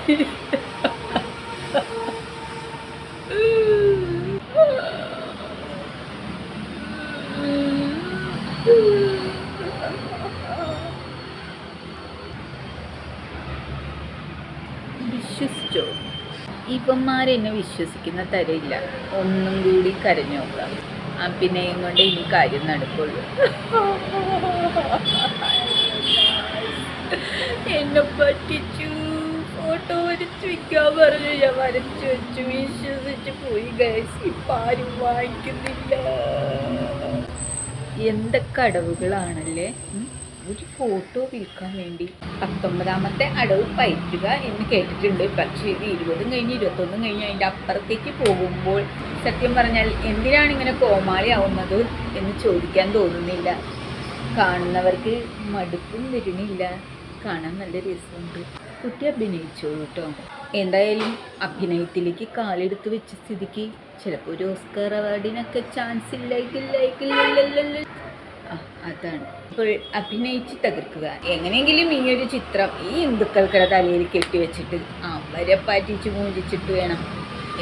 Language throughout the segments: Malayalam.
വിശ്വസിച്ചോ? ഇവന്മാരെന്നെ വിശ്വസിക്കുന്ന തരയില്ല. ഒന്നും കൂടി കരഞ്ഞു നോക്കാം. അഭിനയം കൊണ്ട് ഇനി കാര്യം നടക്കുള്ളൂ. എന്നെ പറ്റിച്ചു. ഫോട്ടോ വരച്ചു വയ്ക്കാൻ പറഞ്ഞു. ഞാൻ വരച്ചു വെച്ചു. വിശ്വസിച്ച് പോയി ഗൈസ്. ഇപ്പം ആരും വാങ്ങിക്കുന്നില്ല. എന്തൊക്കെ അടവുകളാണല്ലേ. ഒരു ഫോട്ടോ വിൽക്കാൻ വേണ്ടി 19ാമത്തെ അടവ് പയറ്റുക എന്ന് കേട്ടിട്ടുണ്ട്. പക്ഷേ ഇത് 20 കഴിഞ്ഞ് 21 കഴിഞ്ഞ് അതിൻ്റെ അപ്പുറത്തേക്ക് പോകുമ്പോൾ സത്യം പറഞ്ഞാൽ എന്തിനാണ് ഇങ്ങനെ കോമാളിയാവുന്നത് എന്ന് ചോദിക്കാൻ തോന്നുന്നില്ല. കാണുന്നവർക്ക് മടുപ്പും വരുന്നില്ല. കാണാൻ നല്ല രസമുണ്ട്. കുട്ടി അഭിനയിച്ചോളൂ കേട്ടോ. എന്തായാലും അഭിനയത്തിലേക്ക് കാലെടുത്ത് വെച്ച സ്ഥിതിക്ക് ചിലപ്പോൾ ഒരു ഓസ്കാർ അവാർഡിനൊക്കെ ചാൻസ് ഇല്ലായിക്കില്ല. അതാണ് ഇപ്പോൾ അഭിനയിച്ച് തകർക്കുക. എങ്ങനെയെങ്കിലും ഈ ഒരു ചിത്രം ഈ ഹിന്ദുക്കൾക്കുടെ തലയിൽ കെട്ടിവെച്ചിട്ട് അവരെ പറ്റിച്ച് മൂഞ്ചിച്ചിട്ട് വേണം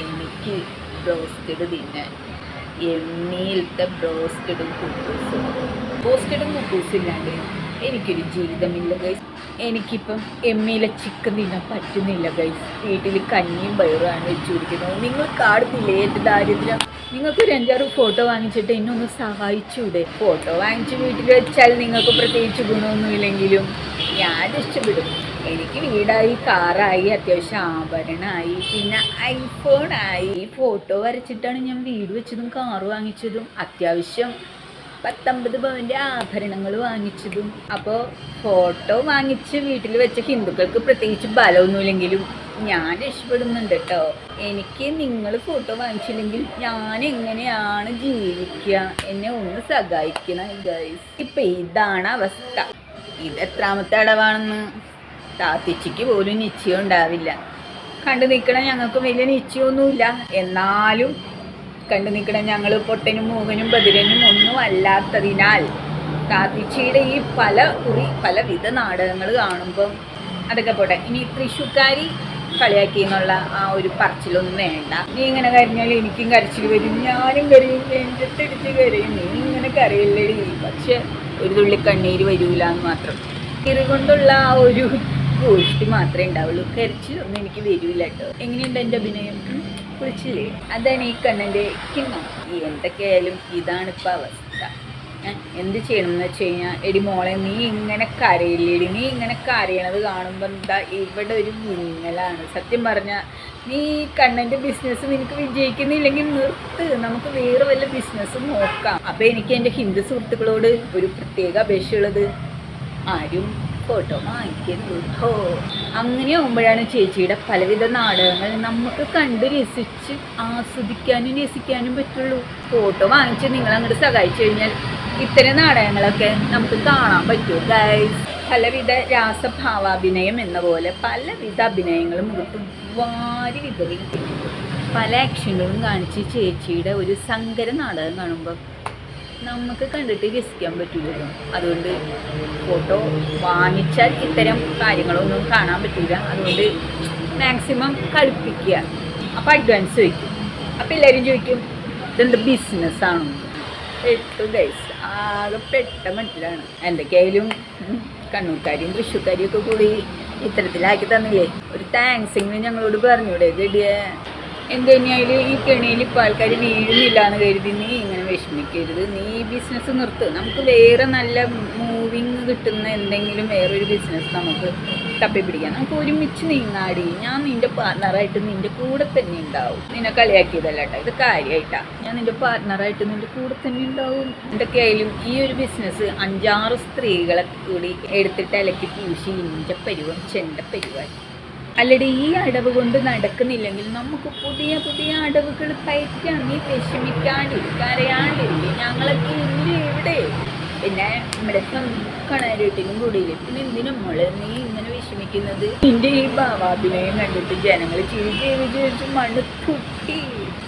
എനിക്ക് ബ്രോസ്റ്റഡ് തിന്നാൻ. എണ്ണയിലത്തെ ബ്രോസ്റ്റഡും കുബൂസും ഇല്ലാണ്ട് എനിക്കൊരു ജീവിതമില്ല ഗൈസ്. എനിക്കിപ്പം എമ്മയിലെ ചിക്കൻ തിന്നാൻ പറ്റുന്നില്ല ഗൈസ്. വീട്ടിൽ കഞ്ഞിയും പയറുമാണ് വെച്ച് കുടിക്കുന്നത്. നിങ്ങൾ കാണുന്നില്ലേ എൻ്റെ ദാരിദ്ര്യം? നിങ്ങൾക്കൊരു 5-6 ഫോട്ടോ വാങ്ങിച്ചിട്ട് എന്നെ ഒന്ന് സഹായിച്ചൂടെ? ഫോട്ടോ വാങ്ങിച്ച് വീട്ടിൽ വെച്ചാൽ നിങ്ങൾക്ക് പ്രത്യേകിച്ച് ഗുണമൊന്നുമില്ലെങ്കിലും ഞാൻ രക്ഷപ്പെടും. എനിക്ക് വീടായി, കാറായി, അത്യാവശ്യം ആഭരണമായി, പിന്നെ ഐഫോണായി. ഫോട്ടോ വരച്ചിട്ടാണ് ഞാൻ വീട് വെച്ചതും കാറ് വാങ്ങിച്ചതും അത്യാവശ്യം 19 പവൻ്റെ ആഭരണങ്ങൾ വാങ്ങിച്ചതും. അപ്പോൾ ഫോട്ടോ വാങ്ങിച്ച് വീട്ടിൽ വെച്ച ഹിന്ദുക്കൾക്ക് പ്രത്യേകിച്ച് ബലമൊന്നുമില്ലെങ്കിലും ഞാൻ രക്ഷപ്പെടുന്നുണ്ട് കേട്ടോ. എനിക്ക് നിങ്ങൾ ഫോട്ടോ വാങ്ങിച്ചില്ലെങ്കിൽ ഞാൻ എങ്ങനെയാണ് ജീവിക്കുക? എന്നെ ഒന്ന് സഹായിക്കണം ഗൈസ്. ഇപ്പം ഇതാണ് അവസ്ഥ. ഇത് എത്രാമത്തെ അടവാണെന്ന് താത്തിച്ചിക്ക് പോലും നിശ്ചയം ഉണ്ടാവില്ല. കണ്ടു നിൽക്കണം. ഞങ്ങൾക്ക് വലിയ നിശ്ചയമൊന്നുമില്ല. എന്നാലും കണ്ടു നിൽക്കണം. ഞങ്ങൾ പൊട്ടനും മൂവനും ബദിരനും ഒന്നും അല്ലാത്തതിനാൽ താത്തിച്ചിയുടെ ഈ പലവിധ നാടകങ്ങൾ കാണുമ്പം അതൊക്കെ പോട്ടെ. ഇനി തൃശ്ശൂർക്കാരി കളിയാക്കി എന്നുള്ള ആ ഒരു പറച്ചിലൊന്നും വേണ്ട. നീ ഇങ്ങനെ കരഞ്ഞാൽ എനിക്കും കരച്ചിൽ വരും. ഞാനും കരയും. നെഞ്ചത്തടിച്ച് കരയും. നീ ഇങ്ങനെ കരയില്ലടി. പക്ഷെ ഒരു തുള്ളി കണ്ണീര് വരൂല എന്ന് മാത്രം. കൊണ്ടുള്ള ആ ഒരു ഗോഷ്ടി മാത്രമേ ഉണ്ടാവുള്ളൂ. കരച്ചിലൊന്നും എനിക്ക് വരൂല കേട്ടോ. എങ്ങനെയുണ്ട് എൻ്റെ അഭിനയം? കുളിച്ചില്ലേ? അതാണ് ഈ കണ്ണൻ്റെ കിണ്ണം. എന്തൊക്കെയായാലും ഇതാണിപ്പോൾ അവസ്ഥ. എന്ത് ചെയ്യണം എന്ന് വെച്ച് കഴിഞ്ഞാൽ, എടി മോളെ നീ ഇങ്ങനെ കരയില്ലേടി. നീ ഇങ്ങനെ കരയണത് കാണുമ്പോൾ എന്താ ഇവിടെ ഒരു വിങ്ങലാണ്. സത്യം പറഞ്ഞാൽ നീ കണ്ണൻ്റെ ബിസിനസ് നിനക്ക് വിജയിക്കുന്നില്ലെങ്കിൽ നിർത്ത്. നമുക്ക് വേറെ വല്ല ബിസിനസ്സും നോക്കാം. അപ്പോൾ എനിക്ക് എൻ്റെ ഹിന്ദു സുഹൃത്തുക്കളോട് ഒരു പ്രത്യേക അപേക്ഷയുള്ളത്, ആരും ഫോട്ടോ വാങ്ങിക്കരുതോ. അങ്ങനെ ആകുമ്പോഴാണ് ചേച്ചിയുടെ പലവിധ നാടകങ്ങൾ നമുക്ക് കണ്ട് രസിച്ച് ആസ്വദിക്കാനും രസിക്കാനും പറ്റുള്ളൂ. ഫോട്ടോ വാങ്ങിച്ച് നിങ്ങൾ അങ്ങോട്ട് സഹായിച്ചു കഴിഞ്ഞാൽ ഇത്തരം നാടകങ്ങളൊക്കെ നമുക്ക് കാണാൻ പറ്റും ഗൈസ്. പലവിധ രാസഭാവാഭിനയം എന്ന പോലെ പലവിധ അഭിനയങ്ങളും മുഖത്ത് വാരി വിതറി പല ആക്ഷനുകളും കാണിച്ച് ചേച്ചിയുടെ ഒരു സങ്കര നാടകം കാണുമ്പോൾ നമുക്ക് കണ്ടിട്ട് രസിക്കാൻ പറ്റില്ലല്ലോ. അതുകൊണ്ട് ഫോട്ടോ വാങ്ങിച്ചാൽ ഇത്തരം കാര്യങ്ങളൊന്നും കാണാൻ പറ്റില്ല. അതുകൊണ്ട് മാക്സിമം കളിപ്പിക്കുക. അപ്പോൾ അഡ്വാൻസ് ചോദിക്കും. അപ്പോൾ എല്ലാവരും ചോദിക്കും ഇതെന്ത് ബിസിനസ്സാണോ? ഗൈസ് ആകെ പെട്ട മട്ടിലാണ്. എന്തൊക്കെയായാലും കണ്ണൂർക്കാരിയും തൃശ്ശൂർക്കാരിയും ഒക്കെ കൂടി ഇത്തരത്തിലാക്കി തന്നില്ലേ. ഒരു താങ്ക്സിങ്ങിന് ഞങ്ങളോട് പറഞ്ഞൂടെ ഗഡിയെ? എന്തുതന്നെയായാലും ഈ കെണിയിൽ ഇപ്പോൾ ആൾക്കാർ വീഴുന്നില്ല എന്ന് കരുതി നീ ഇങ്ങനെ വിഷമിക്കരുത്. നീ ഈ ബിസിനസ് നിർത്ത്. നമുക്ക് വേറെ നല്ല മൂവിങ് കിട്ടുന്ന എന്തെങ്കിലും വേറൊരു ബിസിനസ് നമുക്ക് തപ്പിപ്പിടിക്കാം. നമുക്ക് ഒരുമിച്ച് നീങ്ങാടി. ഞാൻ നിൻ്റെ പാർട്ട്ണറായിട്ട് നിൻ്റെ കൂടെ തന്നെ ഉണ്ടാവും. നിന്നെ കളിയാക്കിയതല്ല കേട്ടോ, ഇത് കാര്യമായിട്ടാണ്. ഞാൻ നിൻ്റെ പാർട്ട്ണറായിട്ട് നിൻ്റെ കൂടെ തന്നെ ഉണ്ടാവും. എന്തൊക്കെയായാലും ഈ ഒരു ബിസിനസ് 5-6 സ്ത്രീകളെ കൂടി എടുത്തിട്ട് ഇലക്കി പൂശി ഇഞ്ച പരുവം ചെണ്ട പരുവായി. അല്ലടി ഈ അടവ് കൊണ്ട് നടക്കുന്നില്ലെങ്കിൽ നമുക്ക് പുതിയ പുതിയ അടവുകൾ പയറ്റാം. നീ വിഷമിക്കാണ്ടിരിക്കും, കരയാണ്ടിരിക്കും. ഞങ്ങളൊക്കെ ഇല്ല ഇവിടെ. പിന്നെ നമ്മുടെ കണാരട്ടിനും കൂടിയില്ലേ. പിന്നെ എന്തിനും മോള് നീ ഇങ്ങനെ വിഷമിക്കുന്നത്? നിന്റെ ഈ ഭാവാഭിനയം കണ്ടിട്ട് ജനങ്ങൾ ചിരിച്ച് മണ്ണ് തുട്ടി.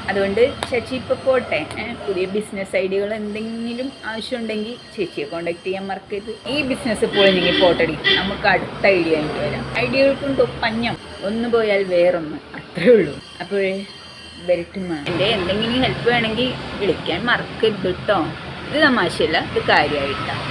അതുകൊണ്ട് ചേച്ചി ഇപ്പോൾ പോട്ടെ. പുതിയ ബിസിനസ് ഐഡിയകൾ എന്തെങ്കിലും ആവശ്യമുണ്ടെങ്കിൽ ചേച്ചിയെ കോണ്ടാക്ട് ചെയ്യാൻ മറക്കരുത്. ഈ ബിസിനസ് പോയെങ്കിൽ പോട്ടടി, നമുക്ക് അടുത്ത ഐഡിയ ആയിട്ട് വരാം. ഐഡിയകൾക്കുണ്ടോ പഞ്ഞം, ഒന്ന് പോയാൽ വേറൊന്ന്, അത്രേ ഉള്ളൂ. അപ്പോഴേ വരട്ടുമാ. എൻ്റെ എന്തെങ്കിലും ഹെൽപ്പ് വേണമെങ്കിൽ വിളിക്കാൻ മറക്കരുത് കേട്ടോ. ഇത് തമാശയല്ല, ഇത് കാര്യമായിട്ടാണ്.